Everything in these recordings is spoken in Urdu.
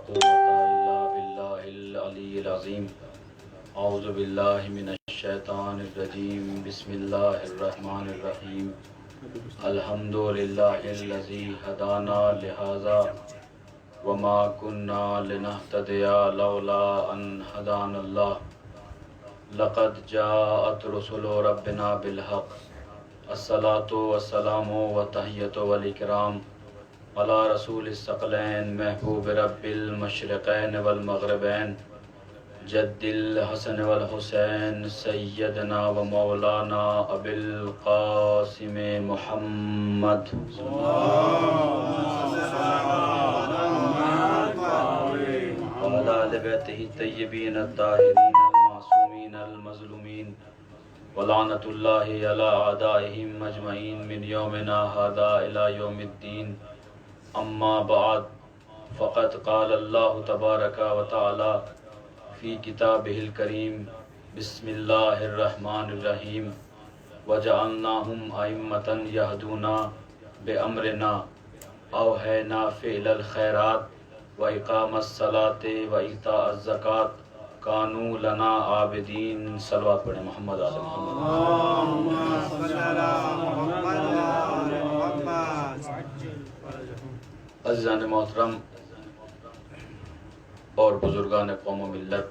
قوة إلا بالله العلي العظيم. أعوذ بالله من الشيطان الرجيم. بسم الله الرحمن الرحيم. الحمد لله الذي هدانا لهذا وما كنا لنهتدي لولا أن هدانا الله. لقد جاءت رسل ربنا بالحق. الصلاة والسلام والتحية والإكرام على رسول الثقلين محبوب رب المشرقين والمغربين جد الحسن والحسين سيدنا ومولانا أبي القاسم محمد وعلى آل بيته الطيبين الطاهرين المعصومين المظلومين ولعنة الله على أعدائهم أجمعين من يومنا هذا إلى يوم الدين. أما بعد فقد قال الله تبارك وتعالى في كتابه الكريم بسم الله الرحمن الرحيم وجعلناهم أئمة يهدون بأمرنا أوحينا فعل الخيرات وإقام الصلاة وإيتاء الزكاة كانوا لنا عابدين. صلوات پڑھیں محمد آل عزیزان محترم اور بزرگان قوم و ملت،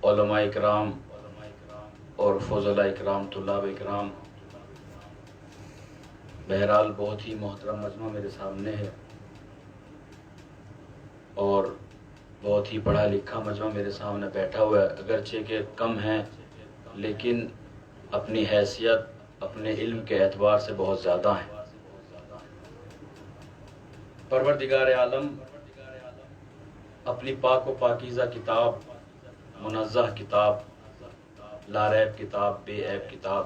علماء اکرام اور فضلاء اکرام، طلاب اکرام، بہرحال بہت ہی محترم مجمع میرے سامنے ہے اور بہت ہی پڑھا لکھا مجمع میرے سامنے بیٹھا ہوا ہے. اگرچہ کہ کم ہیں لیکن اپنی حیثیت اپنے علم کے اعتبار سے بہت زیادہ ہیں. پروردگار عالم اپنی پاک و پاکیزہ کتاب، منزہ کتاب، لاریب کتاب، بے عیب کتاب،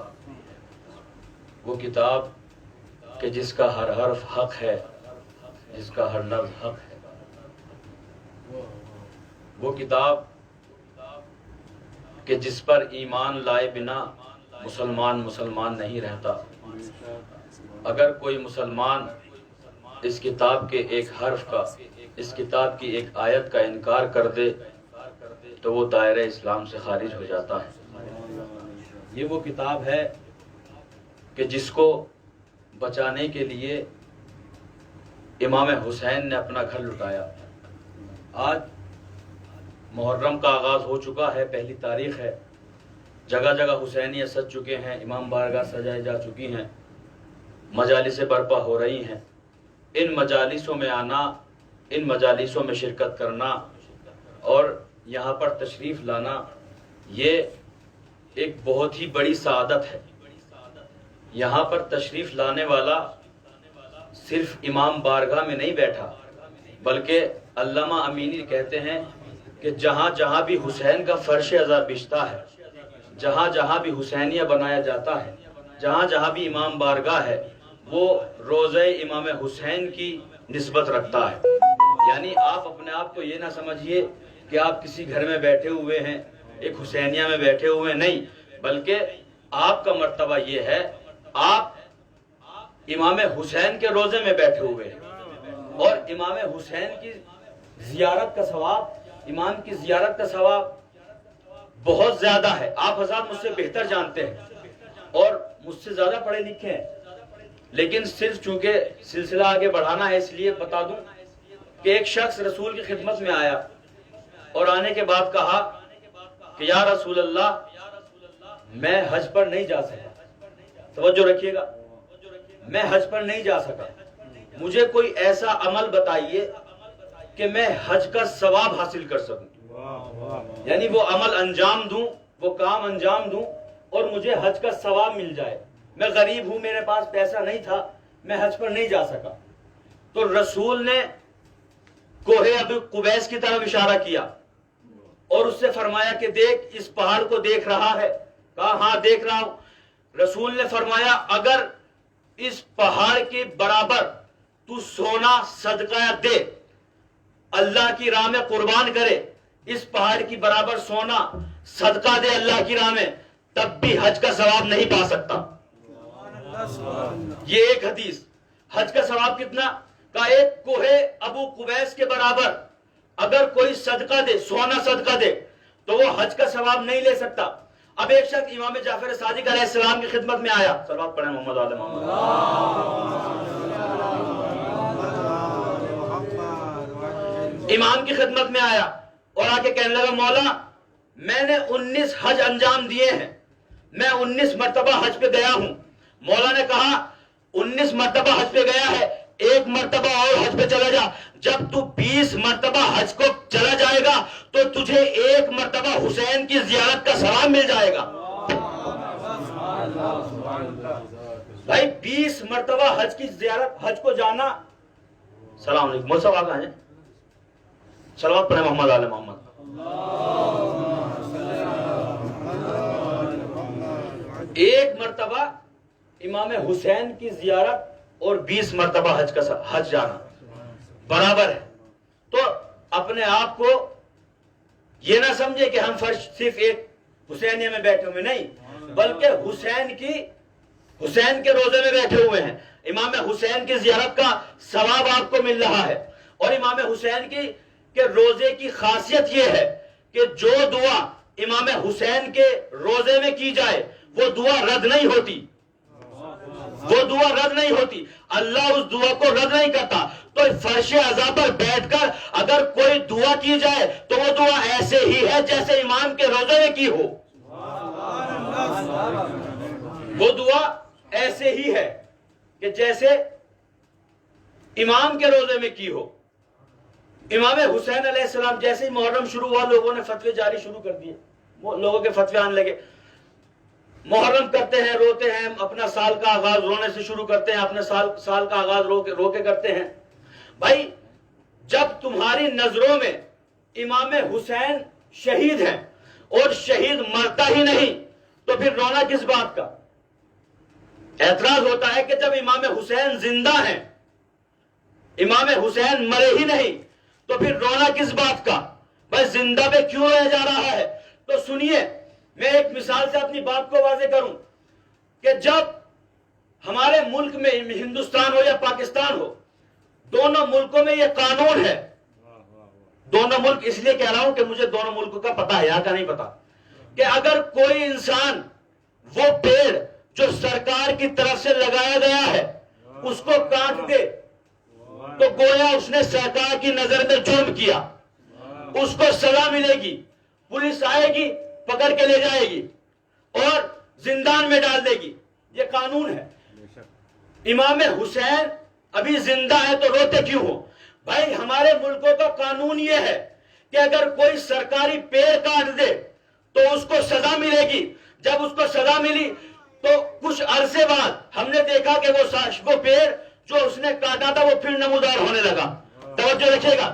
وہ کتاب کہ جس کا ہر حرف حق ہے، جس کا ہر لفظ حق ہے، وہ کتاب کہ جس پر ایمان لائے بنا مسلمان نہیں رہتا. اگر کوئی مسلمان اس کتاب کے ایک حرف کا، اس کتاب کی ایک آیت کا انکار کر دے تو وہ دائرہ اسلام سے خارج ہو جاتا ہے. یہ وہ کتاب ہے کہ جس کو بچانے کے لیے امام حسین نے اپنا گھر لٹایا. آج محرم کا آغاز ہو چکا ہے، پہلی تاریخ ہے، جگہ جگہ حسینیہ سج چکے ہیں، امام بارگاہ سجائی جا چکی ہیں، مجالسیں برپا ہو رہی ہیں. ان مجالسوں میں آنا، ان مجالسوں میں شرکت کرنا اور یہاں پر تشریف لانا، یہ ایک بہت ہی بڑی سعادت ہے. یہاں پر تشریف لانے والا صرف امام بارگاہ میں نہیں بیٹھا، بلکہ علامہ امینی کہتے ہیں کہ جہاں جہاں بھی حسین کا فرش ازا بچتا ہے، جہاں جہاں بھی حسینیہ بنایا جاتا ہے، جہاں جہاں بھی امام بارگاہ ہے، وہ روضہ امام حسین کی نسبت رکھتا ہے. یعنی آپ اپنے آپ کو یہ نہ سمجھیے کہ آپ کسی گھر میں بیٹھے ہوئے ہیں، ایک حسینیہ میں بیٹھے ہوئے ہیں، نہیں، بلکہ آپ کا مرتبہ یہ ہے آپ امام حسین کے روضے میں بیٹھے ہوئے ہیں. اور امام حسین کی زیارت کا ثواب، امام کی زیارت کا ثواب بہت زیادہ ہے. آپ حضرات مجھ سے بہتر جانتے ہیں اور مجھ سے زیادہ پڑھے لکھے ہیں، لیکن صرف چونکہ سلسلہ آگے بڑھانا ہے اس لیے بتا دوں کہ ایک شخص رسول کی خدمت میں آیا اور آنے کے بعد کہا کہ یا رسول اللہ میں حج پر نہیں جا سکا. توجہ رکھیے گا، میں حج پر نہیں جا سکا، مجھے کوئی ایسا عمل بتائیے کہ میں حج کا ثواب حاصل کر سکوں. یعنی وہ عمل انجام دوں، وہ کام انجام دوں اور مجھے حج کا ثواب مل جائے. میں غریب ہوں، میرے پاس پیسہ نہیں تھا، میں حج پر نہیں جا سکا. تو رسول نے کوہ ابو قبیس کی طرف اشارہ کیا اور اس سے فرمایا کہ دیکھ اس پہاڑ کو دیکھ رہا ہے؟ کہا ہاں دیکھ رہا ہوں. رسول نے فرمایا اگر اس پہاڑ کے برابر تو سونا صدقہ دے، اللہ کی راہ میں قربان کرے، اس پہاڑ کی برابر سونا صدقہ دے اللہ کی راہ میں، تب بھی حج کا ثواب نہیں پا سکتا. یہ ایک حدیث. حج کا ثواب کتنا؟ کا ایک کوہ ابو قبیس کے برابر اگر کوئی صدقہ دے، سونا صدقہ دے، تو وہ حج کا ثواب نہیں لے سکتا۔ اب ایک شخص امام جعفر صادق علیہ السلام کی خدمت میں آیا، صلوات پڑھیں محمد آل محمد، امام کی خدمت میں آیا اور آ کے کہنے لگا مولا میں نے 19 حج انجام دیے ہیں، میں 19 مرتبہ حج پہ گیا ہوں۔ مولا نے کہا 19 مرتبہ حج پہ گیا ہے، ایک مرتبہ اور حج پہ چلا جا، جب تو 20 مرتبہ حج کو چلا جائے گا تو تجھے ایک مرتبہ حسین کی زیارت کا ثواب مل جائے گا۔ بھائی 20 مرتبہ حج کی زیارت، حج کو جانا۔ السلام علیکم، مول صاحب آگے آئیں، صلوات پڑھیں محمد آل محمد۔ ایک مرتبہ امام حسین کی زیارت اور 20 مرتبہ حج جانا برابر ہے۔ تو اپنے آپ کو یہ نہ سمجھے کہ ہم فرش صرف ایک حسینیہ میں بیٹھے ہوئے، نہیں، بلکہ حسین کے روزے میں بیٹھے ہوئے ہیں۔ امام حسین کی زیارت کا ثواب آپ کو مل رہا ہے۔ اور امام حسین کے روزے کی خاصیت یہ ہے کہ جو دعا امام حسین کے روزے میں کی جائے وہ دعا رد نہیں ہوتی، وہ دعا رد نہیں ہوتی، اللہ اس دعا کو رد نہیں کرتا۔ تو فرش عزا پر بیٹھ کر اگر کوئی دعا کی جائے تو وہ دعا ایسے ہی ہے جیسے امام کے روزے میں کی ہو، وہ دعا ایسے ہی ہے کہ جیسے امام کے روزے میں کی ہو۔ امام حسین علیہ السلام جیسے ہی محرم شروع ہوا لوگوں نے فتوے جاری شروع کر دیے، لوگوں کے فتوے آنے لگے، محرم کرتے ہیں، روتے ہیں، اپنا سال کا آغاز رونے سے شروع کرتے ہیں، اپنے سال کا آغاز رو کے کرتے ہیں۔ بھائی جب تمہاری نظروں میں امام حسین شہید ہیں اور شہید مرتا ہی نہیں تو پھر رونا کس بات کا؟ اعتراض ہوتا ہے کہ جب امام حسین زندہ ہیں، امام حسین مرے ہی نہیں تو پھر رونا کس بات کا؟ بھائی زندہ پہ کیوں رہ جا رہا ہے؟ تو سنیے، میں ایک مثال سے اپنی بات کو واضح کروں کہ جب ہمارے ملک میں ہندوستان ہو یا پاکستان ہو، دونوں ملکوں میں یہ قانون ہے، دونوں ملک اس لیے کہہ رہا ہوں کہ مجھے دونوں ملکوں کا پتا ہے، یہاں کا نہیں پتا، کہ اگر کوئی انسان وہ پیڑ جو سرکار کی طرف سے لگایا گیا ہے اس کو کاٹ دے تو گویا اس نے سرکار کی نظر میں جرم کیا، اس کو سزا ملے گی، پولیس آئے گی پکڑ کے لے جائے گی اور زندان میں ڈال دے گی، یہ قانون ہے۔ امام حسین ابھی زندہ ہے تو روتے کیوں ہو؟ بھائی ہمارے ملکوں کا قانون یہ ہے کہ اگر کوئی سرکاری پیڑ کاٹ دے تو اس کو سزا ملے گی، جب اس کو سزا ملی تو کچھ عرصے بعد ہم نے دیکھا کہ وہ پیڑ جو اس نے کاٹا تھا وہ پھر نمودار ہونے لگا۔ توجہ رکھیے گا،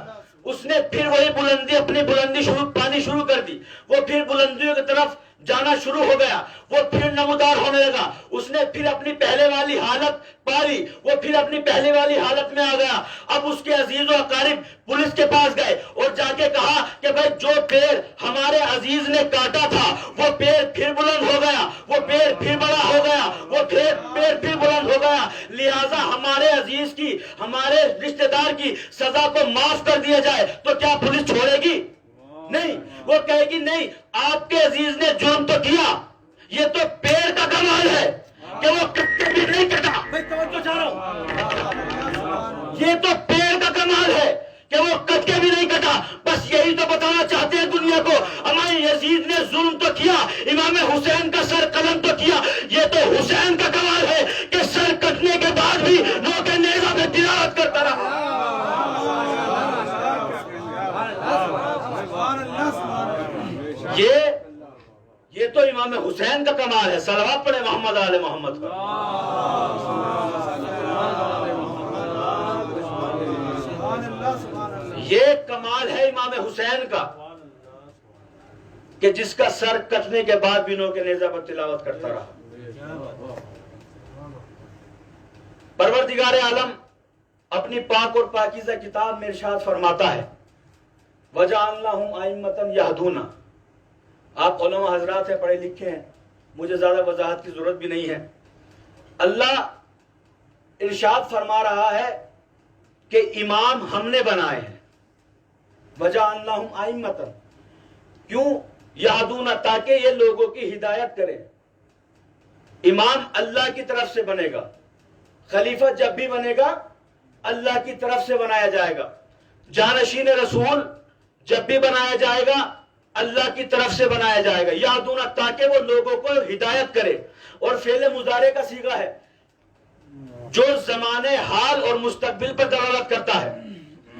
اس نے پھر وہی بلندی اپنی بلندی پانی شروع کر دی، وہ پھر بلندیوں کی طرف جانا شروع ہو گیا، وہ پھر نمودار ہونے لگا، اس نے پھر اپنی پہلے والی حالت پالی، وہ پھر اپنی پہلے والی حالت میں آ گیا۔ اب اس کے عزیز و اقارب پولیس کے پاس گئے اور جا کے کہا کہ بھائی جو پیڑ ہمارے عزیز نے کاٹا تھا وہ پیڑ پھر بلند ہو گیا، وہ پیڑ پھر بڑا ہو گیا، وہ پیڑ پھر بلند ہو گیا، لہٰذا ہمارے عزیز کی، ہمارے رشتہ دار کی سزا کو معاف کر دیا جائے۔ تو کیا پولیس چھوڑے گی؟ نہیں، وہ کہے گی نہیں، آپ کے عزیز نے جرم تو کیا، یہ تو پیڑ کا کمال ہے کہ وہ کتے بھی نہیں کٹا۔ یہ تو پیڑ کا کمال ہے کہ وہ کٹ کے بھی نہیں کٹا۔ بس یہی تو بتانا چاہتے ہیں دنیا کو، ہمارے یزید نے ظلم تو کیا، امام حسین کا سر قلم تو کیا، یہ تو حسین کا کمال ہے کہ سر کٹنے کے بعد بھی نوکے نیزہ میں تلاوت کرتا رہا۔ یہ تو امام حسین کا کمال ہے، صلوات پڑھے محمد آل محمد پر۔ یہ کمال ہے امام حسین کا کہ جس کا سر کٹنے کے بعد بھی نوکے نیزہ پر تلاوت کرتا رہا۔ پروردگار عالم اپنی پاک اور پاکیزہ کتاب میں ارشاد فرماتا ہے وَجَعَلْنَاهُمْ أَئِمَّةً يَهْدُونَ۔ آپ علماء حضرات ہیں، پڑھے لکھے ہیں، مجھے زیادہ وضاحت کی ضرورت بھی نہیں ہے۔ اللہ ارشاد فرما رہا ہے کہ امام ہم نے بنائے ہیں، وَجَعَلْنَاهُمْ أَئِمَّةً، کیوں؟ یہدون، تاکہ یہ لوگوں کی ہدایت کرے۔ امام اللہ کی طرف سے بنے گا، خلیفہ جب بھی بنے گا اللہ کی طرف سے بنایا جائے گا، جانشین رسول جب بھی بنایا جائے گا اللہ کی طرف سے بنایا جائے گا، یہدون، تاکہ وہ لوگوں کو ہدایت کرے۔ اور فعل مضارع کا صیغہ ہے جو زمانے حال اور مستقبل پر دلالت کرتا ہے،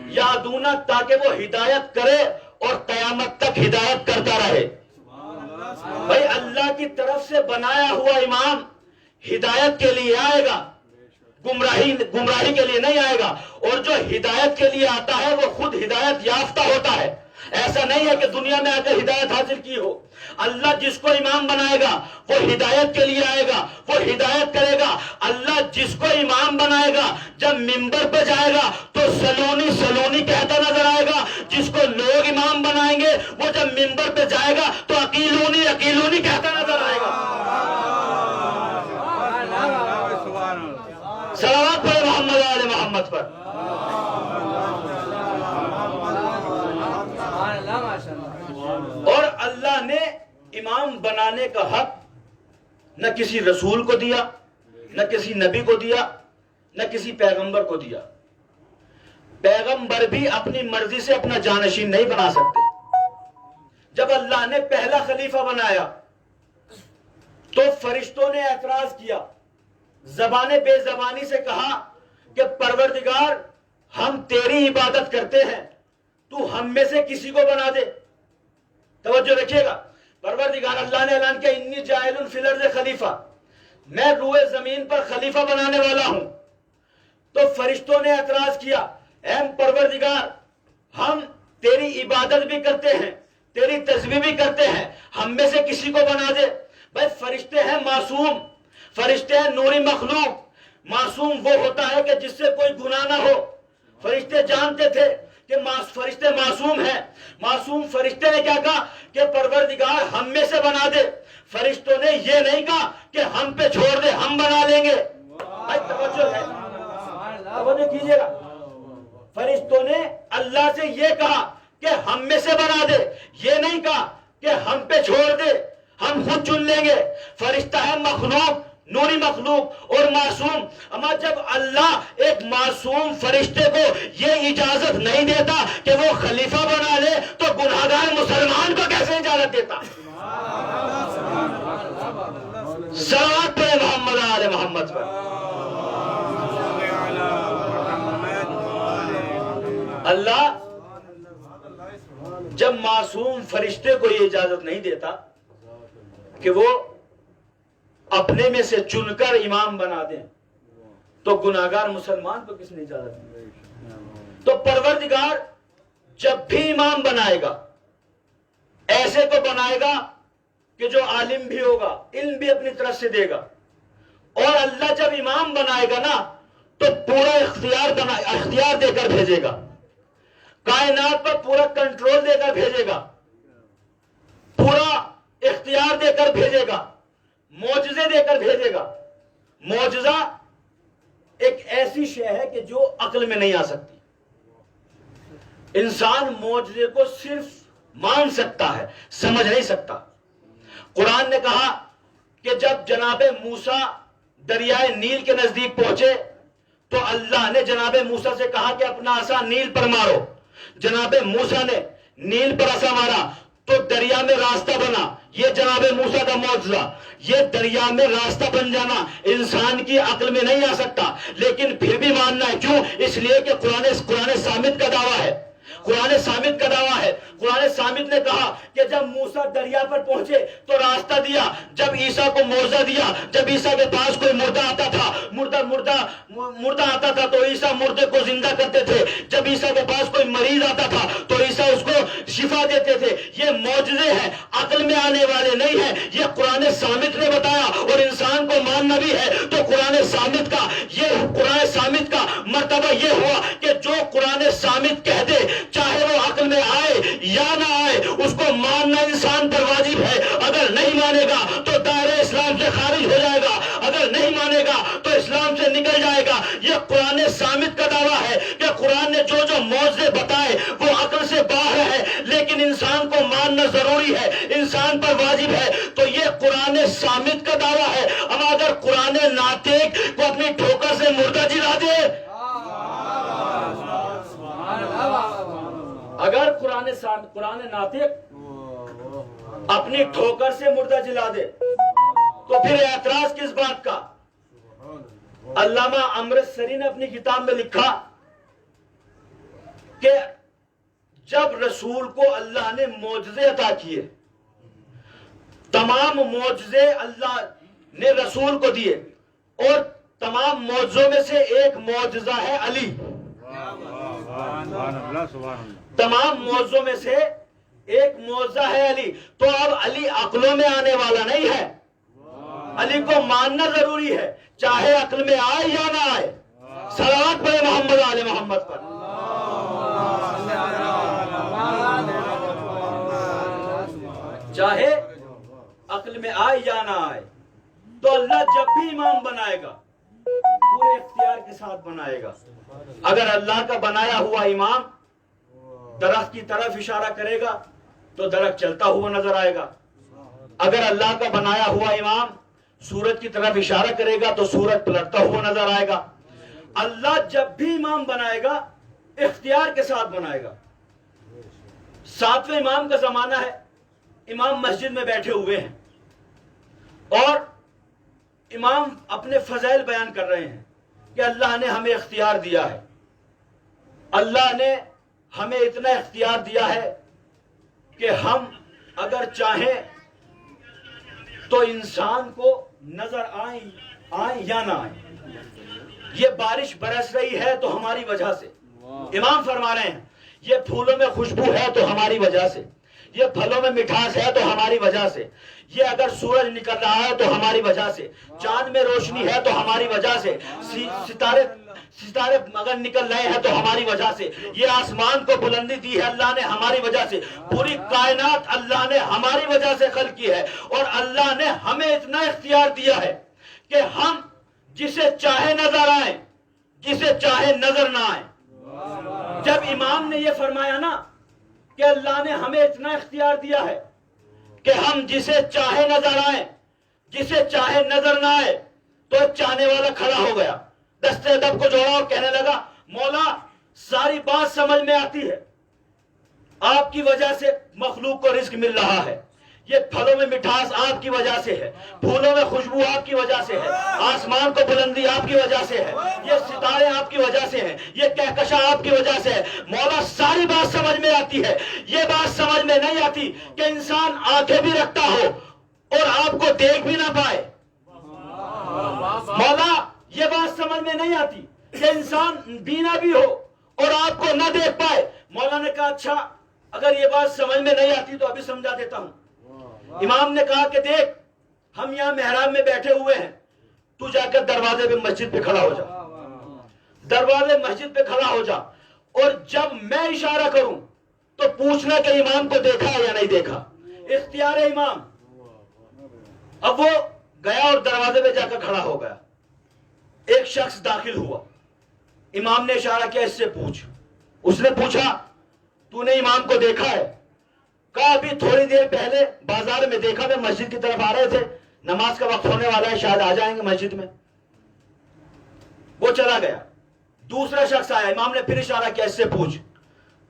یہدون، تاکہ وہ ہدایت کرے اور قیامت تک ہدایت کرتا رہے۔ بھائی اللہ کی طرف سے بنایا ہوا امام ہدایت کے لیے آئے گا، گمراہی کے لیے نہیں آئے گا، اور جو ہدایت کے لیے آتا ہے وہ خود ہدایت یافتہ ہوتا ہے۔ ایسا نہیں ہے کہ دنیا میں آ کر ہدایت حاصل کی ہو۔ اللہ جس کو امام بنائے گا وہ ہدایت کے لیے آئے گا، وہ ہدایت کرے گا۔ اللہ جس کو امام بنائے گا جب ممبر پہ جائے گا تو سلونی سلونی کہتا نظر آئے گا، جس کو لوگ امام بنائیں گے وہ جب ممبر پہ جائے گا تو عقیلونی عقیلونی کہتا نظر آئے گا۔ صلوات پڑھے محمد آل محمد پر۔ اور اللہ نے امام بنانے کا حق نہ کسی رسول کو دیا، نہ کسی نبی کو دیا، نہ کسی پیغمبر کو دیا۔ پیغمبر بھی اپنی مرضی سے اپنا جانشین نہیں بنا سکتے۔ جب اللہ نے پہلا خلیفہ بنایا تو فرشتوں نے اعتراض کیا، زبان بے زبانی سے کہا کہ پروردگار ہم تیری عبادت کرتے ہیں، تو ہم میں سے کسی کو بنا دے۔ توجہ رکھیے گا، پروردگار اللہ نے اعلان کیا انی جاعل فی الارض خلیفہ، میں روئے زمین پر خلیفہ بنانے والا ہوں۔ تو فرشتوں نے اعتراض کیا، اے پروردگار ہم تیری عبادت بھی کرتے ہیں، تیری تسبیح بھی کرتے ہیں، ہم میں سے کسی کو بنا دے۔ بھائی فرشتے ہیں معصوم، فرشتے ہیں نوری مخلوق۔ معصوم وہ ہوتا ہے کہ جس سے کوئی گناہ نہ ہو۔ فرشتے جانتے تھے کہ فرشتے معصوم ہیں۔ معصوم فرشتے نے کیا کہا کہ پروردگار ہم میں سے بنا دے۔ فرشتوں نے یہ نہیں کہا کہ ہم پہ چھوڑ دے، ہم بنا لیں گے۔ بھائی توجہ ہے، توجہ کیجیے گا، فرشتوں نے اللہ سے یہ کہا کہ ہم میں سے بنا دے، یہ نہیں کہا کہ ہم پہ چھوڑ دے، ہم خود چن لیں گے۔ فرشتہ ہے مخلوق، نوری مخلوق اور معصوم۔ اما جب اللہ ایک معصوم فرشتے کو یہ اجازت نہیں دیتا کہ وہ خلیفہ بنا لے تو گناہگار مسلمان کو کیسے اجازت دیتا؟ صلوات پڑھے محمد آل محمد پر۔ اللہ جب معصوم فرشتے کو یہ اجازت نہیں دیتا کہ وہ اپنے میں سے چن کر امام بنا دیں تو گناہگار مسلمان کو کس نے اجازت دی؟ تو پروردگار جب بھی امام بنائے گا ایسے کو بنائے گا کہ جو عالم بھی ہوگا، علم بھی اپنی طرف سے دے گا۔ اور اللہ جب امام بنائے گا نا تو پورا اختیار دے کر بھیجے گا، کائنات پر پورا کنٹرول دے کر بھیجے گا، پورا اختیار دے کر بھیجے گا، معجزے دے کر بھیجے گا۔ معجزہ ایک ایسی شے ہے کہ جو عقل میں نہیں آ سکتی۔ انسان معجزے کو صرف مان سکتا ہے، سمجھ نہیں سکتا۔ قرآن نے کہا کہ جب جناب موسیٰ دریائے نیل کے نزدیک پہنچے تو اللہ نے جناب موسیٰ سے کہا کہ اپنا عصا نیل پر مارو۔ جناب موسیٰ نے نیل پر عصا مارا تو دریا میں راستہ بنا۔ یہ جناب موسیٰ کا معجزہ، یہ دریا میں راستہ بن جانا انسان کی عقل میں نہیں آ سکتا، لیکن پھر بھی ماننا ہے۔ کیوں؟ اس لیے کہ قرآن صامت کا دعویٰ ہے، قرآن صامت کا دعویٰ ہے۔ قرآن صامت نے کہا کہ جب موسیٰ دریا پر پہنچے تو راستہ دیا، جب عیسیٰ کو معجزہ دیا، جب عیسیٰ کے پاس کوئی مردہ آتا تھا، مردہ آتا تھا تو عیسیٰ مردے کو زندہ کرتے تھے، جب عیسیٰ کے پاس کوئی مریض آتا تھا تو عیسیٰ اس کو شفا دیتے تھے۔ یہ معجزے ہیں، عقل میں آنے والے نہیں ہیں، یہ قرآن صامت نے بتایا اور انسان کو ماننا بھی ہے۔ تو قرآن صامت کا مرتبہ یہ ہوا کہ جو قرآن صامت کہہ دے چاہے وہ عقل میں آئے یا نہ آئے اس کو ماننا انسان پر واجب ہے۔ اگر نہیں مانے گا تو دائرہ اسلام سے خارج ہو جائے گا، اگر نہیں مانے گا تو اسلام سے نکل جائے گا۔ یہ قرآن صامت کا دعویٰ ہے کہ جو جو معجزے بتائے وہ عقل سے باہر ہے، لیکن انسان کو ماننا ضروری ہے، انسان پر واجب ہے۔ تو یہ قرآن صامت کا دعویٰ ہے۔ اب اگر قرآن ناطق کو اپنی ٹھوکر سے مردہ جلا دے، اگر قرآن ناطق اپنی ٹھوکر سے مردہ جلا دے تو پھر اعتراض کس بات کا؟ علامہ امرتسری نے اپنی کتاب میں لکھا کہ جب رسول کو اللہ نے معجزے عطا کیے، تمام معجزے اللہ نے رسول کو دیے، اور تمام معجزوں میں سے ایک معجزہ ہے علی، تمام معجزوں میں سے ایک معجزہ ہے علی، تو اب علی عقلوں میں آنے والا نہیں ہے، علی کو ماننا ضروری ہے، چاہے عقل میں آئے یا نہ آئے۔ صلوات پڑھے محمد آل محمد پر۔ چاہے عقل میں آئے یا نہ آئے، تو اللہ جب بھی امام بنائے گا پورے اختیار کے ساتھ بنائے گا۔ اگر اللہ کا بنایا ہوا امام درخت کی طرف اشارہ کرے گا تو درخت چلتا ہوا نظر آئے گا، اگر اللہ کا بنایا ہوا امام سورج کی طرف اشارہ کرے گا تو سورج پلٹتا ہوا نظر آئے گا۔ اللہ جب بھی امام بنائے گا اختیار کے ساتھ بنائے گا۔ ساتویں امام کا زمانہ ہے، امام مسجد میں بیٹھے ہوئے ہیں اور امام اپنے فضائل بیان کر رہے ہیں کہ اللہ نے ہمیں اختیار دیا ہے، اللہ نے ہمیں اتنا اختیار دیا ہے کہ ہم اگر چاہیں تو انسان کو نظر آئیں یا نہ آئیں۔ یہ بارش برس رہی ہے تو ہماری وجہ سے، امام فرما رہے ہیں یہ پھولوں میں خوشبو ہے تو ہماری وجہ سے، یہ پھلوں میں مٹھاس ہے تو ہماری وجہ سے، یہ اگر سورج نکل رہا ہے تو ہماری وجہ سے، چاند میں روشنی ہے تو ہماری وجہ سے، ستارے اگر نکل رہے ہیں تو ہماری وجہ سے، یہ آسمان کو بلندی دی ہے اللہ نے ہماری وجہ سے، پوری کائنات اللہ نے ہماری وجہ سے خلق کی ہے، اور اللہ نے ہمیں اتنا اختیار دیا ہے کہ ہم جسے چاہے نظر آئیں، جسے چاہے نظر نہ آئیں۔ جب امام نے یہ فرمایا نا کہ اللہ نے ہمیں اتنا اختیار دیا ہے کہ ہم جسے چاہے نظر آئیں، جسے چاہے نظر نہ آئے، تو ایک چاہنے والا کھڑا ہو گیا، دستے ادب کو جوڑا اور کہنے لگا مولا ساری بات سمجھ میں آتی ہے، آپ کی وجہ سے مخلوق کو رزق مل رہا ہے، یہ پھلوں میں مٹھاس آپ کی وجہ سے ہے، پھولوں میں خوشبو آپ کی وجہ سے ہے، آسمان کو بلندی آپ کی وجہ سے ہے، یہ ستارے آپ کی وجہ سے ہیں، یہ کہکشاں آپ کی وجہ سے ہے۔ مولا ساری بات سمجھ میں آتی ہے، یہ بات سمجھ میں نہیں آتی کہ انسان آنکھیں بھی رکھتا ہو اور آپ کو دیکھ بھی نہ پائے۔ مولا یہ بات سمجھ میں نہیں آتی کہ انسان بینا بھی ہو اور آپ کو نہ دیکھ پائے۔ مولا نے کہا اچھا اگر یہ بات سمجھ میں نہیں آتی تو ابھی سمجھا دیتا ہوں۔ امام نے کہا کہ دیکھ ہم یہاں محراب میں بیٹھے ہوئے ہیں، تو جا کر دروازے پہ مسجد پہ کھڑا ہو جا، دروازے مسجد پہ کھڑا ہو جا، اور جب میں اشارہ کروں تو پوچھنا کہ امام کو دیکھا یا نہیں دیکھا، اختیار امام۔ اب وہ گیا اور دروازے پہ جا کر کھڑا ہو گیا، ایک شخص داخل ہوا، امام نے اشارہ کیا اس سے پوچھ، اس نے پوچھا تو نے امام کو دیکھا ہے؟ کہا ابھی تھوڑی دیر پہلے بازار میں دیکھا، میں مسجد کی طرف آ رہے تھے، نماز کا وقت ہونے والا ہے شاید آ جائیں گے مسجد میں۔ وہ چلا گیا، دوسرا شخص آیا، امام نے پھر اشارہ کیا اس سے پوچھ۔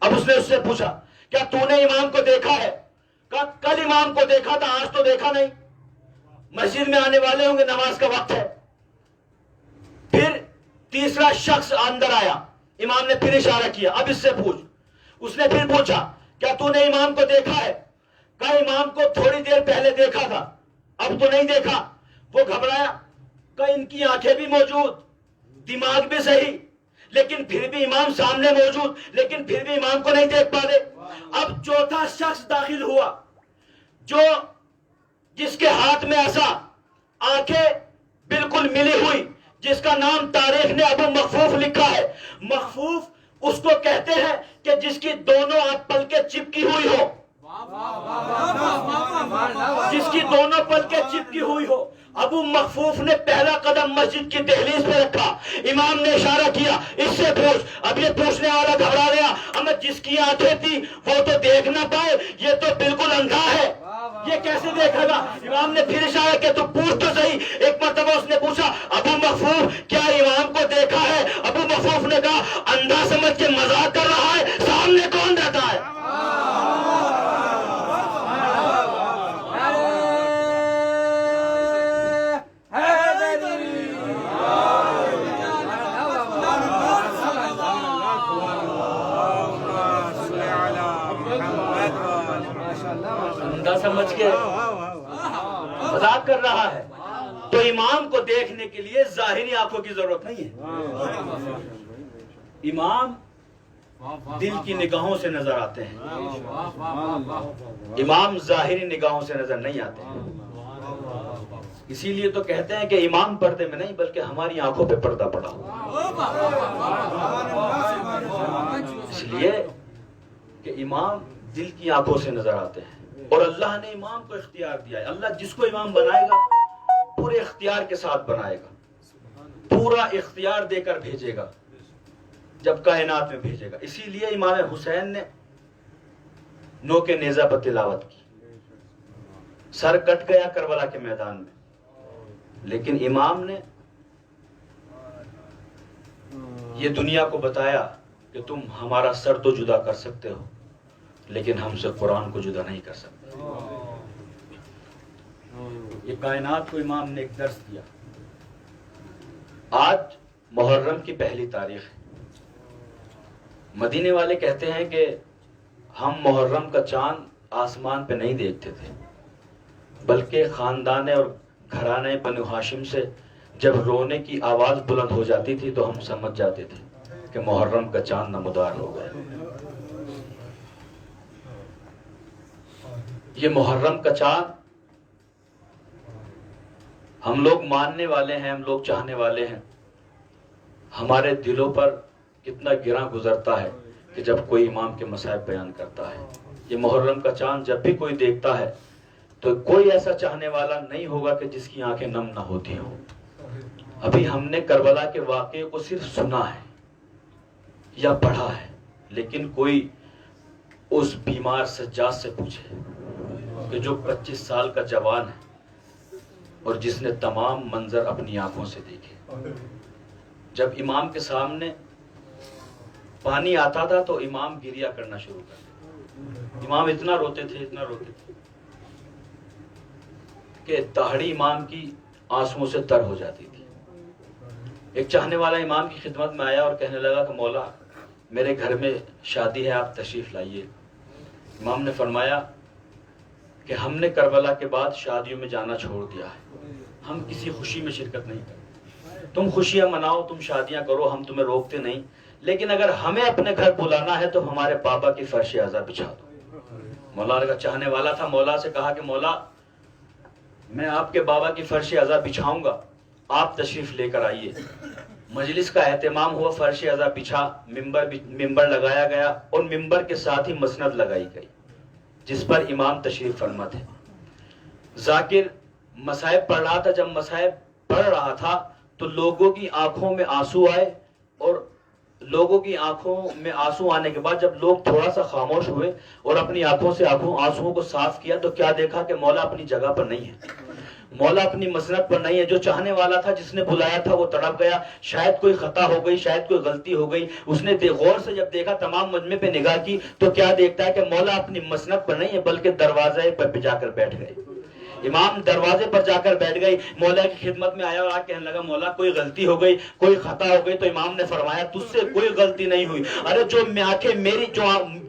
اب اس نے اس سے پوچھا کیا تو نے امام کو دیکھا ہے؟ کہا کل امام کو دیکھا تھا، آج تو دیکھا نہیں، مسجد میں آنے والے ہوں گے، نماز کا وقت ہے۔ پھر تیسرا شخص اندر آیا، امام نے پھر اشارہ کیا، اب اس سے پوچھ۔ اس نے پھر پوچھا کیا تو نے امام کو دیکھا ہے؟ کہا امام کو تھوڑی دیر پہلے دیکھا تھا، اب تو نہیں دیکھا۔ وہ گھبرایا، کہا ان کی آنکھیں بھی موجود، دماغ بھی صحیح، لیکن پھر بھی امام سامنے موجود، لیکن پھر بھی امام کو نہیں دیکھ پا رہے۔ اب چوتھا شخص داخل ہوا جس کے ہاتھ میں عصا، آنکھیں بالکل ملی ہوئی، جس کا نام تاریخ نے ابو مخفوف لکھا ہے۔ مخفوف اس کو کہتے ہیں کہ جس کی دونوں پلکیں چپکی ہوئی ہو، جس کی دونوں پلکیں چپکی ہوئی ہو۔ ابو مخفوف نے پہلا قدم مسجد کی دہلیز پہ رکھا، امام نے اشارہ کیا اس سے پوچھ، اب یہ پوچھنے والا گھبرا گیا، اب جس کی آنکھیں تھی وہ تو دیکھ نہ پائے، یہ تو بالکل اندھا ہے، یہ کیسے دیکھے گا؟ امام نے پھر اشارہ کیا تو پوچھ تو صحیح۔ ایک مرتبہ اس نے پوچھا ابو مخفوف کیا امام کو دیکھا ہے؟ ابو مخفوف نے کہا اندھا سمجھ کے مذاق کر رہا ہے، سامنے کون رہتا ہے؟ سمجھ کے مذاق کر رہا ہے۔ تو امام کو دیکھنے کے لیے ظاہری آنکھوں کی ضرورت نہیں ہے، امام دل کی نگاہوں سے نظر آتے ہیں، امام ظاہری نگاہوں سے نظر نہیں آتے ہیں۔ اسی لیے تو کہتے ہیں کہ امام پردے میں نہیں بلکہ ہماری آنکھوں پہ پردہ پڑا ہوا، اس لیے کہ امام دل کی آنکھوں سے نظر آتے ہیں، اور اللہ نے امام کو اختیار دیا ہے۔ اللہ جس کو امام بنائے گا پورے اختیار کے ساتھ بنائے گا، پورا اختیار دے کر بھیجے گا جب کائنات میں بھیجے گا۔ اسی لیے امام حسین نے نوک نیزہ پر تلاوت کی، سر کٹ گیا کربلا کے میدان میں، لیکن امام نے یہ دنیا کو بتایا کہ تم ہمارا سر تو جدا کر سکتے ہو لیکن ہم سے قرآن کو جدا نہیں کر سکتے۔ یہ کائنات کو امام نے ایک درس دیا۔ آج محرم کی پہلی تاریخ ہے، مدینے والے کہتے ہیں کہ ہم محرم کا چاند آسمان پہ نہیں دیکھتے تھے بلکہ خاندان اور گھرانے بنو ہاشم سے جب رونے کی آواز بلند ہو جاتی تھی تو ہم سمجھ جاتے تھے کہ محرم کا چاند نمودار ہو گیا۔ یہ محرم کا چاند ہم لوگ ماننے والے ہیں، ہم لوگ چاہنے والے ہیں، ہمارے دلوں پر کتنا گراں گزرتا ہے کہ جب کوئی امام کے مصائب بیان کرتا ہے۔ یہ محرم کا چاند جب بھی کوئی دیکھتا ہے تو کوئی ایسا چاہنے والا نہیں ہوگا کہ جس کی آنکھیں نم نہ ہوتی ہوں۔ ابھی ہم نے کربلا کے واقعے کو صرف سنا ہے یا پڑھا ہے، لیکن کوئی اس بیمار سجاد سے پوچھے کہ جو 25 سال کا جوان ہے اور جس نے تمام منظر اپنی آنکھوں سے دیکھے، جب امام کے سامنے پانی آتا تھا تو امام گریا کرنا شروع کر دیتے، امام اتنا روتے تھے کہ داڑھی امام کی آنسوؤں سے تر ہو جاتی تھی۔ ایک چاہنے والا امام کی خدمت میں آیا اور کہنے لگا کہ مولا میرے گھر میں شادی ہے، آپ تشریف لائیے۔ امام نے فرمایا کہ ہم نے کربلا کے بعد شادیوں میں جانا چھوڑ دیا ہے، ہم کسی خوشی میں شرکت نہیں کرتے، تم خوشیاں مناؤ، تم شادیاں کرو، ہم تمہیں روکتے نہیں، لیکن اگر ہمیں اپنے گھر بلانا ہے تو ہمارے بابا کی فرش اعضا بچھا دو۔ مولا کا چاہنے والا تھا، مولا سے کہا کہ مولا میں آپ کے بابا کی فرش اعضا بچھاؤں گا، آپ تشریف لے کر آئیے۔ مجلس کا اہتمام ہوا، فرش اعضا بچھا، ممبر لگایا گیا اور ممبر کے ساتھ ہی مسند لگائی گئی جس پر امام تشریف فرما تھے۔ ذاکر مصائب پڑھ رہا تھا، جب مصائب پڑھ رہا تھا تو لوگوں کی آنکھوں میں آنسو آئے، اور لوگوں کی آنکھوں میں آنسو آنے کے بعد جب لوگ تھوڑا سا خاموش ہوئے اور اپنی آنکھوں سے آنسوؤں کو صاف کیا تو کیا دیکھا کہ مولا اپنی جگہ پر نہیں ہے، مولا اپنی مسند پر نہیں ہے۔ جو چاہنے والا تھا، جس نے بلایا تھا، وہ تڑپ گیا، شاید کوئی خطا ہو گئی، شاید کوئی غلطی ہو گئی۔ اس نے غور سے جب دیکھا، تمام مجمع پہ نگاہ کی تو کیا دیکھتا ہے کہ مولا اپنی مسند پر نہیں ہے بلکہ دروازے پر جا کر بیٹھ گئے۔ امام دروازے پر جا کر بیٹھ گئی، مولا کی خدمت میں آیا اور آ کہنے لگا مولا کوئی غلطی ہو گئی، کوئی خطا ہو گئی؟ تو امام نے فرمایا تجھ سے کوئی غلطی نہیں ہوئی، ارے جو آنکھیں میری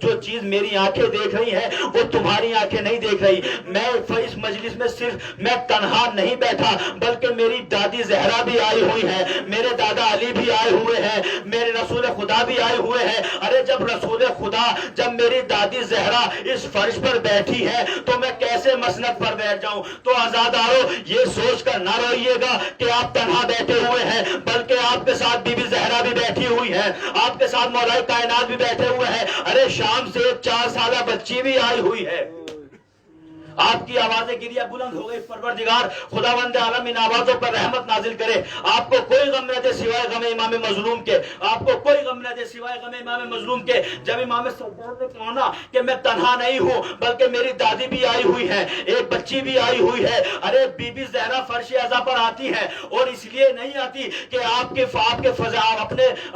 جو چیز میری آنکھیں دیکھ رہی ہیں وہ تمہاری آنکھیں نہیں دیکھ رہی۔ میں اس مجلس میں صرف میں تنہا نہیں بیٹھا بلکہ میری دادی زہرا بھی آئی ہوئی ہے، میرے دادا علی بھی آئے ہوئے ہیں، میرے رسول خدا بھی آئے ہوئے ہیں۔ ارے جب رسول خدا، جب میری دادی زہرا اس فرش پر بیٹھی ہے تو میں کیسے مسند پر بیٹھ جاؤں؟ تو آزادارو یہ سوچ کر نہ روئیے گا کہ آپ تنہا بیٹھے ہوئے ہیں، بلکہ آپ کے ساتھ بی بی زہرا بھی بیٹھی ہوئی ہے، آپ کے ساتھ مولا کائنات بھی بیٹھے ہوئے ہیں۔ ارے شام سے 4 سالہ بچی بھی آئی ہوئی ہے۔ آپ کی آوازیں گریہ بلند ہو گئی. پروردگار خداوند عالم ان آوازوں پر رحمت نازل کرے. آپ کو کوئی غم نہ دے سوائے غم امام مظلوم کے. آپ کو کوئی غم نہ دے سوائے غم امام مظلوم کے. جب امام سجاد نے کہا نا کہ میں تنہا نہیں ہوں بلکہ میری دادی بھی آئی ہوئی ہے, ایک بچی بھی آئی ہوئی ہے. ارے بی بی زہرا فرش عزا پر آتی ہے اور اس لیے نہیں آتی کہ آپ کے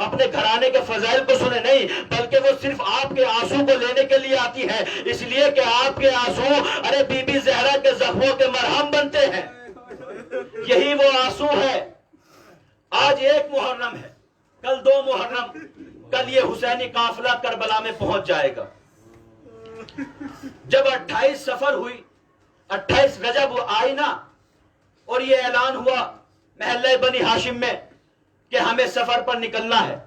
اپنے گھرانے کے فضائل کو سنے, نہیں, بلکہ وہ صرف آپ کے آنسو کو لینے کے لیے آتی ہے. اس لیے کہ آپ کے آنسو ارے بی بی زہرا کے زخموں کے مرہم بنتے ہیں. یہی وہ آنسو ہے. آج 1 محرم ہے, کل 2 محرم, کل یہ حسینی قافلہ کربلا میں پہنچ جائے گا. جب 28 سفر ہوئی, 28 رجب آئی نا, اور یہ اعلان ہوا محلہ بنی ہاشم میں کہ ہمیں سفر پر نکلنا ہے,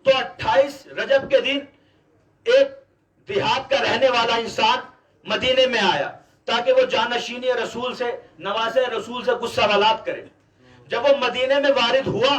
تو 28 رجب کے دن ایک دیہات کا رہنے والا انسان مدینے میں آیا تاکہ وہ جانشینی رسول سے, نواز رسول سے کچھ سوالات کرے. جب وہ مدینے میں وارد ہوا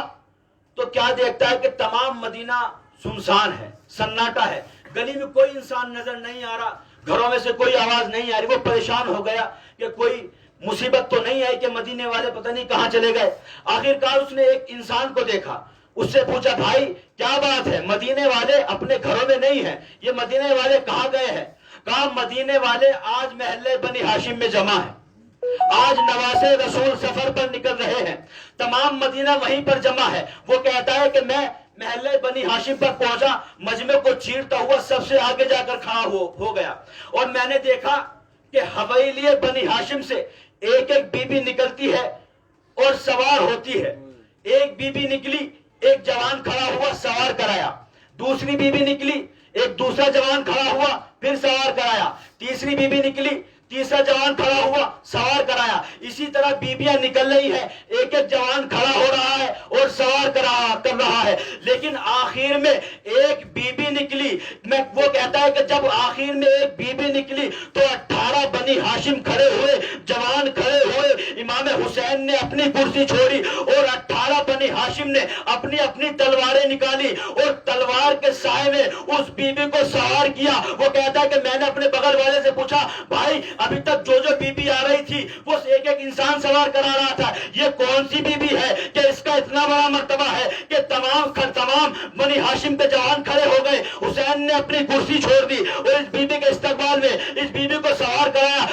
تو کیا دیکھتا ہے کہ تمام مدینہ سنسان ہے, سناٹا ہے, گلی میں کوئی انسان نظر نہیں آ رہا, گھروں میں سے کوئی آواز نہیں آ رہی. وہ پریشان ہو گیا کہ کوئی مصیبت تو نہیں آئی کہ مدینے والے پتہ نہیں کہاں چلے گئے. آخرکار اس نے ایک انسان کو دیکھا, اس سے پوچھا بھائی کیا بات ہے, مدینے والے اپنے گھروں میں نہیں ہیں, یہ مدینے والے کہاں گئے ہیں؟ کہا مدینے والے آج محلے بنی ہاشم میں جمع ہیں, آج نواز رسول سفر پر نکل رہے ہیں, تمام مدینہ وہیں پر جمع ہے. وہ کہتا ہے کہ میں محلے بنی ہاشم پر پہنچا, مجمع کو چیرتا ہوا سب سے آگے جا کر کھڑا ہو گیا, اور میں نے دیکھا کہ حویلی بنی ہاشم سے ایک ایک بی بی نکلتی ہے اور سوار ہوتی ہے. ایک بی بی نکلی, ایک جوان کھڑا ہوا, سوار کرایا. دوسری بی بی نکلی, ایک دوسرا جوان کھڑا ہوا, پھر سوار کرایا. تیسری بی بی نکلی, تیسرا جوان کھڑا ہوا, سوار کرایا. اسی طرح بیبیاں نکل رہی ہیں, ایک ایک جوان کھڑا ہو رہا ہے اور سوار کر رہا ہے. لیکن آخر میں ایک بی بی نکلی. وہ کہتا ہے کہ جب آخر میں ایک بی بی نکلی تو 18 بنی ہاشم کھڑے ہوئے, جوان کھڑے ہوئے. امام حسین نے اپنی کرسی چھوڑی اور 18 بنی ہاشم نے اپنی اپنی تلواریں نکالی اور تلوار کے سائے میں اس بی بی کو سوار کیا. وہ کہتا ہے کہ میں نے اپنے بغل والے سے پوچھا بھائی ابھی تک جو بی بی آ رہی تھی وہ ایک ایک انسان سوار کرا رہا تھا, یہ کون سی بی بی ہے کہ اس کا اتنا بڑا مرتبہ ہے کہ تمام بنی ہاشم کے جوان کھڑے ہو گئے. حسین نے اپنی کرسی چھوڑ دی اور اس بی بی کے استقبال میں اس بی بی کو سوار کرایا.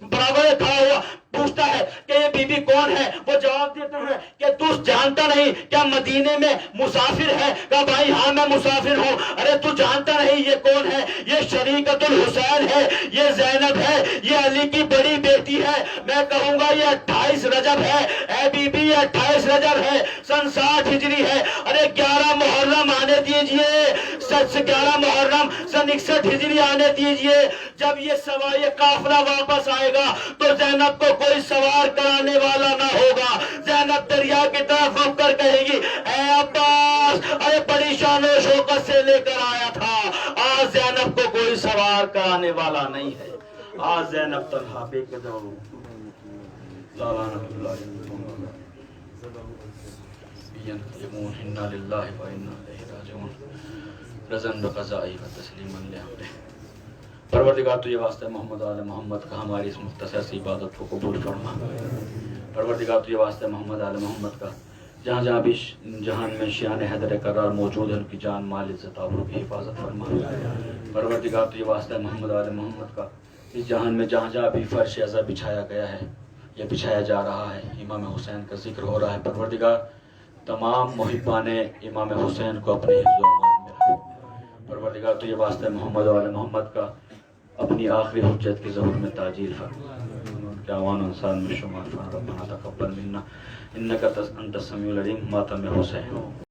برابر کھڑا ہوا, پوچھتا ہے کہ یہ بی بی کون ہے؟ وہ جواب دیتا ہے کہ تو جانتا نہیں کیا مدینے میں مسافر ہے؟ کہا بھائی ہاں میں مسافر ہوں. ارے تو جانتا نہیں یہ کون ہے؟ یہ شریکت الحسین ہے, یہ زینب ہے, یہ علی کی بڑی بیٹی ہے. میں کہوں گا یہ 28 رجب ہے. اے بی بی یہ 28 رجب ہے, سن 60 ہجری ہے. ارے 11 محرم آنے دیجئے, 11 محرم سن 61 ہجری آنے دیجئے. جب یہ قافلہ واپس آئے گا تو زینب کو کوئی سوار کرانے والا نہ ہوگا. زینب دریا کی طرف رک کر کہے گی اے عباس, ارے بڑی شان و شوکت سے لے کر آیا تھا, آج زینب کو کوئی سوار کرانے والا نہیں ہے. آج زینب تنہا بے قدر انا للہ و انا الیہ راجعون رضا بقضائی و تسلیما لامرہ. پروردگار تجھے واسطہ محمد آل محمد کا ہماری اس مختصر سی عبادت کو قبول فرما. پروردگار تجھے واسطہ محمد آل محمد کا جہاں جہاں بھی جہان میں شیان حیدر قرار موجود ہے ان کی جان مال عزت آبرو کی حفاظت فرما. پروردگار تجھے واسطہ محمد آل محمد کا اس جہان میں جہاں جہاں بھی فرش عزا بچھایا گیا ہے یا بچھایا جا رہا ہے, امام حسین کا ذکر ہو رہا ہے, پروردگار تمام محبان امام حسین کو اپنے حفظ و امان میں رکھ. پروردگار تجھے واسطہ محمد آل محمد کا اپنی آخری حجت کے ظہور میں تاجیل فرما. کہ آوان انسان میں شمار فرما. ربنا تقبل منا انکا انت السمیع العلیم. ماتم حسین.